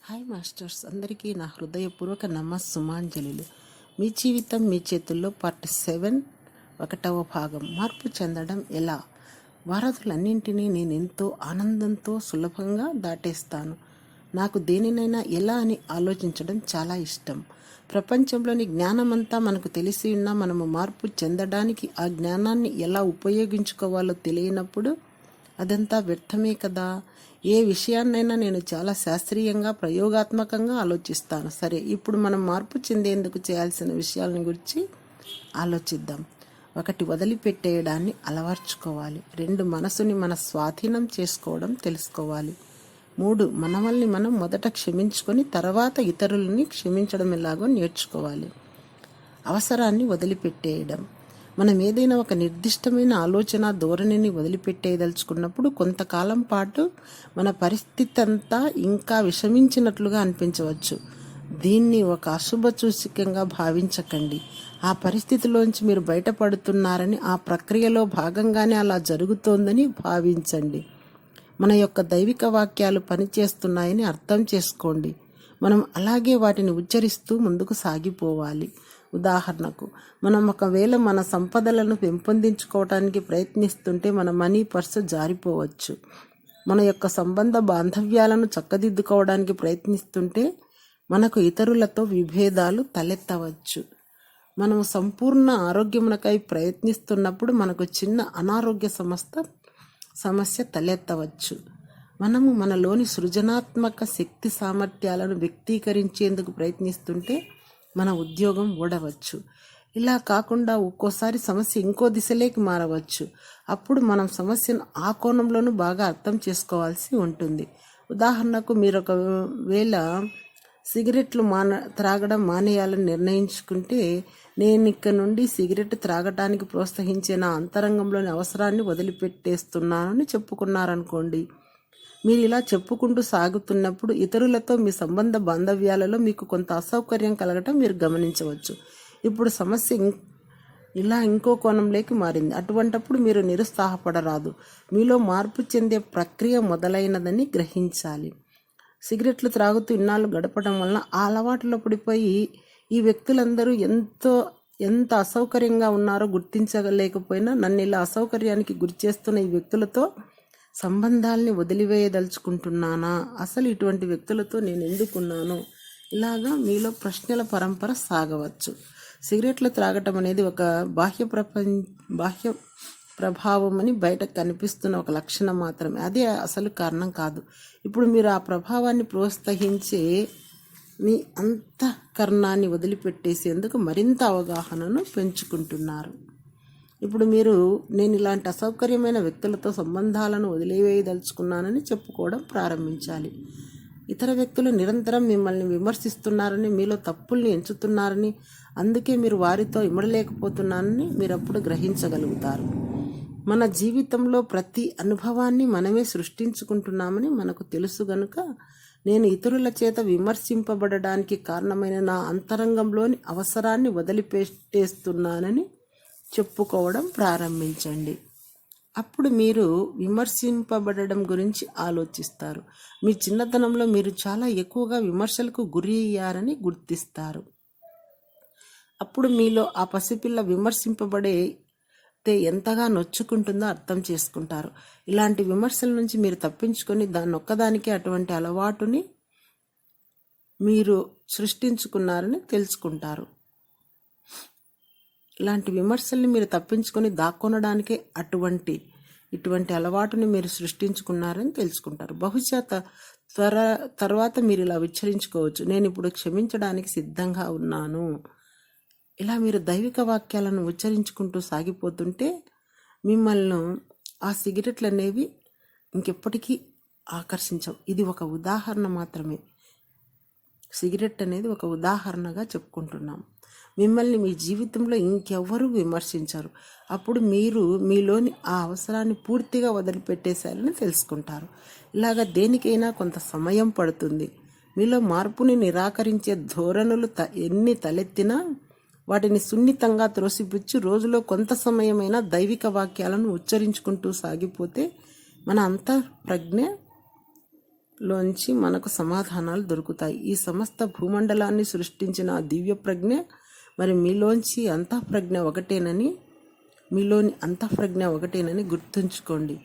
Hi masters, అందరికీ నా హృదయపూర్వక నమస్సుమాంజలిలు. మీ జీవితం మీ చేతుల్లో పార్ట్ 7, 1వ భాగం. మార్పు చెందడం ఎలా? వారధులన్నింటినీ నేను ఎంతో ఆనందంతో సులభంగా దాటేస్తాను. నాకు దేనినైనా ఎలా అని ఆలోచించడం చాలా ఇష్టం. ప్రపంచంలోని జ్ఞానమంతా మనకు తెలిసి ఉన్నా మనము మార్పు చెందడానికి ఆ జ్ఞానాన్ని ఎలా ఉపయోగించుకోవాలో తెలియనప్పుడు అదంతా వ్యర్థమే కదా. ఏ విషయాన్నైనా నేను చాలా శాస్త్రీయంగా ప్రయోగాత్మకంగా ఆలోచిస్తాను. సరే, ఇప్పుడు మనం మార్పు చెందేందుకు చేయాల్సిన విషయాలను గురించి ఆలోచిద్దాం. 1, వదిలిపెట్టేయడాన్ని అలవర్చుకోవాలి. 2, మనసుని మన స్వాధీనం చేసుకోవడం తెలుసుకోవాలి. 3, మనల్ని మనం మొదట క్షమించుకొని తర్వాత ఇతరులని క్షమించడం ఎలాగో నేర్చుకోవాలి. అవసరాన్ని వదిలిపెట్టేయడం. మనం ఏదైనా ఒక నిర్దిష్టమైన ఆలోచన ధోరణిని వదిలిపెట్టేయదలుచుకున్నప్పుడు కొంతకాలం పాటు మన పరిస్థితి అంతా ఇంకా విషమించినట్లుగా అనిపించవచ్చు. దీన్ని ఒక అశుభ సూచికంగా భావించకండి. ఆ పరిస్థితిలోంచి మీరు బయటపడుతున్నారని, ఆ ప్రక్రియలో భాగంగానే అలా జరుగుతోందని భావించండి. మన యొక్క దైవిక వాక్యాలు పనిచేస్తున్నాయని అర్థం చేసుకోండి. మనం అలాగే వాటిని ఉచ్చరిస్తూ ముందుకు సాగిపోవాలి. ఉదాహరణకు, మనం ఒకవేళ మన సంపదలను పెంపొందించుకోవడానికి ప్రయత్నిస్తుంటే మన మనీ పర్సు జారిపోవచ్చు. మన యొక్క సంబంధ బాంధవ్యాలను చక్కదిద్దుకోవడానికి ప్రయత్నిస్తుంటే మనకు ఇతరులతో విభేదాలు తలెత్తవచ్చు. మనము సంపూర్ణ ఆరోగ్యమునకై ప్రయత్నిస్తున్నప్పుడు మనకు చిన్న అనారోగ్య సమస్య తలెత్తవచ్చు. మనము మనలోని సృజనాత్మక శక్తి సామర్థ్యాలను వ్యక్తీకరించేందుకు ప్రయత్నిస్తుంటే మన ఉద్యోగం ఓడవచ్చు. ఇలా కాకుండా ఒక్కోసారి సమస్య ఇంకో దిశలోకి మారవచ్చు. అప్పుడు మనం సమస్యను ఆ కోణంలోనూ బాగా అర్థం చేసుకోవాల్సి ఉంటుంది. ఉదాహరణకు, మీరు ఒకవేళ సిగరెట్లు త్రాగడం మానేయాలని నిర్ణయించుకుంటే, నేను ఇక నుండి సిగరెట్ త్రాగటానికి ప్రోత్సహించే నా అంతరంగంలోని అవసరాన్ని వదిలిపెట్టేస్తున్నానని చెప్పుకున్నారనుకోండి. మీరు ఇలా చెప్పుకుంటూ సాగుతున్నప్పుడు ఇతరులతో మీ సంబంధ బాంధవ్యాలలో మీకు కొంత అసౌకర్యం కలగటం మీరు గమనించవచ్చు. ఇప్పుడు సమస్య ఇలా ఇంకో కోణంలోకి మారింది. అటువంటప్పుడు మీరు నిరుత్సాహపడరాదు. మీలో మార్పు చెందే ప్రక్రియ మొదలైనదని గ్రహించాలి. సిగరెట్లు త్రాగుతూ ఇన్నాళ్ళు గడపడం వలన ఆ అలవాటులో పడిపోయి ఈ వ్యక్తులందరూ ఎంత అసౌకర్యంగా ఉన్నారో గుర్తించలేకపోయినా, నన్ను ఇలా అసౌకర్యానికి గురిచేస్తున్న ఈ వ్యక్తులతో సంబంధాల్ని వదిలివేయదలుచుకుంటున్నానా? అసలు ఇటువంటి వ్యక్తులతో నేను ఎందుకున్నాను? ఇలాగా మీలో ప్రశ్నల పరంపర సాగవచ్చు. సిగరెట్లు త్రాగటం అనేది ఒక బాహ్య ప్రభావం అని బయటకు కనిపిస్తున్న ఒక లక్షణం మాత్రమే. అదే అసలు కారణం కాదు. ఇప్పుడు మీరు ఆ ప్రభావాన్ని ప్రోత్సహించే మీ అంతఃకరణాన్ని వదిలిపెట్టేసేందుకు మరింత అవగాహనను పెంచుకుంటున్నారు. ఇప్పుడు మీరు, నేను ఇలాంటి అసౌకర్యమైన వ్యక్తులతో సంబంధాలను వదిలివేయదలుచుకున్నానని చెప్పుకోవడం ప్రారంభించాలి. ఇతర వ్యక్తులు నిరంతరం మిమ్మల్ని విమర్శిస్తున్నారని, మీలో తప్పుల్ని ఎంచుతున్నారని, అందుకే మీరు వారితో ఇమడలేకపోతున్నారని మీరు అప్పుడు గ్రహించగలుగుతారు. మన జీవితంలో ప్రతి అనుభవాన్ని మనమే సృష్టించుకుంటున్నామని మనకు తెలుసు గనుక, నేను ఇతరుల చేత విమర్శింపబడడానికి కారణమైన నా అంతరంగంలోని అవసరాన్ని వదిలిపెట్టేస్తున్నానని చెప్పుకోవడం ప్రారంభించండి. అప్పుడు మీరు విమర్శింపబడడం గురించి ఆలోచిస్తారు. మీ చిన్నతనంలో మీరు చాలా ఎక్కువగా విమర్శలకు గురి అయ్యారని గుర్తిస్తారు. అప్పుడు మీలో ఆ పసిపిల్ల విమర్శింపబడితే ఎంతగా నొచ్చుకుంటుందో అర్థం చేసుకుంటారు. ఇలాంటి విమర్శల నుంచి మీరు తప్పించుకొని దాన్నొక్కదానికే అటువంటి అలవాటుని మీరు సృష్టించుకున్నారని తెలుసుకుంటారు. ఇలాంటి విమర్శల్ని మీరు తప్పించుకొని దాక్కొనడానికే ఇటువంటి అలవాటుని మీరు సృష్టించుకున్నారని తెలుసుకుంటారు. బహుశా తర్వాత మీరు ఇలా విచ్చరించుకోవచ్చు, నేను ఇప్పుడు క్షమించడానికి సిద్ధంగా ఉన్నాను. ఇలా మీరు దైవిక వాక్యాలను ఉచ్చరించుకుంటూ సాగిపోతుంటే మిమ్మల్ని ఆ సిగరెట్లు అనేవి ఇంకెప్పటికీ ఆకర్షించవు. ఇది ఒక ఉదాహరణ మాత్రమే. సిగరెట్ అనేది ఒక ఉదాహరణగా చెప్పుకుంటున్నాం. మిమ్మల్ని మీ జీవితంలో ఇంకెవ్వరూ విమర్శించరు. అప్పుడు మీరు మీలోని ఆ అవసరాన్ని పూర్తిగా వదిలిపెట్టేశారని తెలుసుకుంటారు. ఇలాగ దేనికైనా కొంత సమయం పడుతుంది. మీలో మార్పుని నిరాకరించే ధోరణులు ఎన్ని తలెత్తినా వాటిని సున్నితంగా త్రోసిపుచ్చి రోజులో కొంత సమయమైనా దైవిక వాక్యాలను ఉచ్చరించుకుంటూ సాగిపోతే మన అంతఃప్రజ్ఞ లోంచి మనకు సమాధానాలు దొరుకుతాయి. ఈ సమస్త భూమండలాన్ని సృష్టించిన ఆ దివ్య ప్రజ్ఞ మరి మీలోంచి అంతఃప్రజ్ఞ ఒకటేనని గుర్తుంచుకోండి.